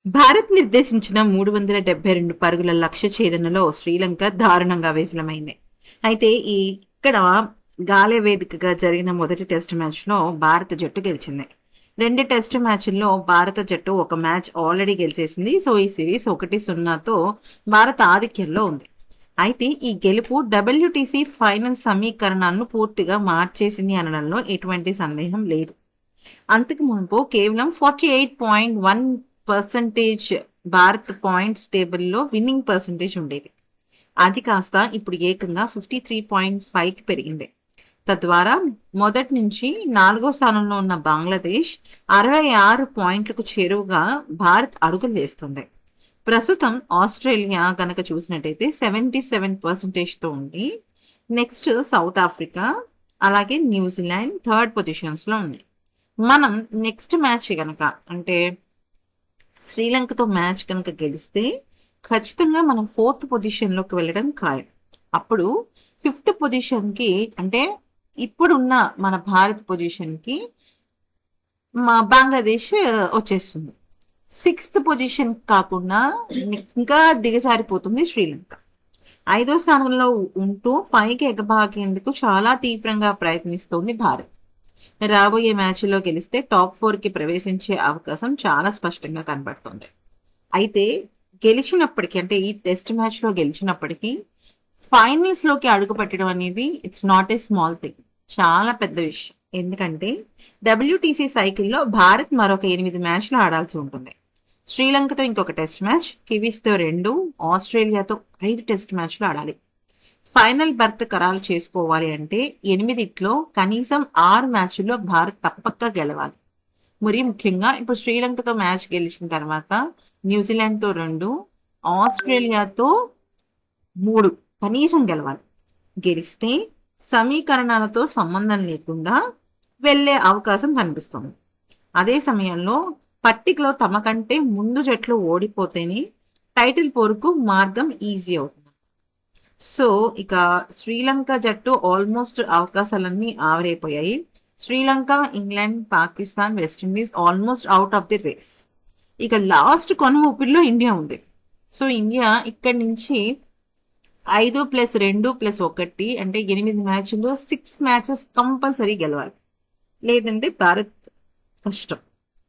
భారత్ నిర్దేశించిన 372 పరుగుల లక్ష్య ఛేదనలో శ్రీలంక దారుణంగా విఫలమైంది. అయితే ఇక్కడ గాలే వేదికగా జరిగిన మొదటి టెస్ట్ మ్యాచ్లో భారత జట్టు గెలిచింది. 2 టెస్ట్ మ్యాచ్ల్లో భారత జట్టు ఒక మ్యాచ్ ఆల్రెడీ గెలిచేసింది. సో ఈ సిరీస్ 1-0తో భారత ఆధిక్యంలో ఉంది. అయితే ఈ గెలుపు డబ్ల్యూటీసీ ఫైనల్ సమీకరణాలను పూర్తిగా మార్చేసింది అనడంలో ఎటువంటి సందేహం లేదు. అంతకు మునుపు కేవలం 48.1% భారత్ పాయింట్స్ టేబుల్లో విన్నింగ్ పర్సంటేజ్ ఉండేది. అది కాస్త ఇప్పుడు ఏకంగా 53.5కి పెరిగింది. తద్వారా మొదటి నుంచి 4వ స్థానంలో ఉన్న బంగ్లాదేశ్ 66 పాయింట్లకు చేరువగా భారత్ అడుగులు వేస్తుంది. ప్రస్తుతం ఆస్ట్రేలియా కనుక చూసినట్టయితే 77%తో ఉంది. నెక్స్ట్ సౌత్ ఆఫ్రికా, అలాగే న్యూజిలాండ్ థర్డ్ పొజిషన్స్లో ఉంది. మనం నెక్స్ట్ మ్యాచ్ కనుక అంటే శ్రీలంకతో మ్యాచ్ కనుక గెలిస్తే ఖచ్చితంగా మనం 4th పొజిషన్లోకి వెళ్ళడం ఖాయం. అప్పుడు 5th పొజిషన్కి అంటే ఇప్పుడున్న మన భారత్ పొజిషన్కి మా బంగ్లాదేశ్ వచ్చేస్తుంది. 6th పొజిషన్ కాకుండా ఇంకా దిగజారిపోతుంది శ్రీలంక. 5వ స్థానంలో ఉంటూ పైకి ఎగబాకేందుకు చాలా తీవ్రంగా ప్రయత్నిస్తోంది భారత్. రాబోయే మ్యాచ్లో గెలిస్తే టాప్ 4కి ప్రవేశించే అవకాశం చాలా స్పష్టంగా కనబడుతుంది. అయితే గెలిచినప్పటికీ అంటే ఈ టెస్ట్ మ్యాచ్లో గెలిచినప్పటికీ ఫైనల్స్లోకి అడుగు పెట్టడం అనేది it's not a small thing, చాలా పెద్ద విషయం. ఎందుకంటే డబ్ల్యూటీసీ సైకిల్లో భారత్ మరొక 8 మ్యాచ్లు ఆడాల్సి ఉంటుంది. శ్రీలంకతో ఇంకొక టెస్ట్ మ్యాచ్, కివీస్తో 2, ఆస్ట్రేలియాతో 5 టెస్ట్ మ్యాచ్లు ఆడాలి. ఫైనల్ బర్త్ ఖరారు చేసుకోవాలి అంటే 8ట్లో కనీసం 6 మ్యాచ్ల్లో భారత్ తప్పక గెలవాలి. మరి ముఖ్యంగా ఇప్పుడు శ్రీలంకతో మ్యాచ్ గెలిచిన తర్వాత న్యూజిలాండ్తో 2, ఆస్ట్రేలియాతో 3 కనీసం గెలవాలి. గెలిస్తే సమీకరణాలతో సంబంధం లేకుండా వెళ్ళే అవకాశం కనిపిస్తుంది. అదే సమయంలో పట్టికలో తమ కంటే ముందు జట్లు ఓడిపోతేనే టైటిల్ పోరుకు మార్గం ఈజీ అవుతుంది. సో ఇక శ్రీలంక జట్టు ఆల్మోస్ట్ అవకాశాలన్నీ ఆవిరైపోయాయి. Sri Lanka, England, Pakistan, West Indies almost out of the race. ఇక లాస్ట్ కొన ఊపిరిలో ఇండియా ఉంది. సో ఇండియా ఇక్కడి నుంచి 5+2+1 అంటే 8 మ్యాచ్ల్లో 6 మ్యాచెస్ కంపల్సరీ గెలవాలి. లేదంటే భారత్ కష్టం.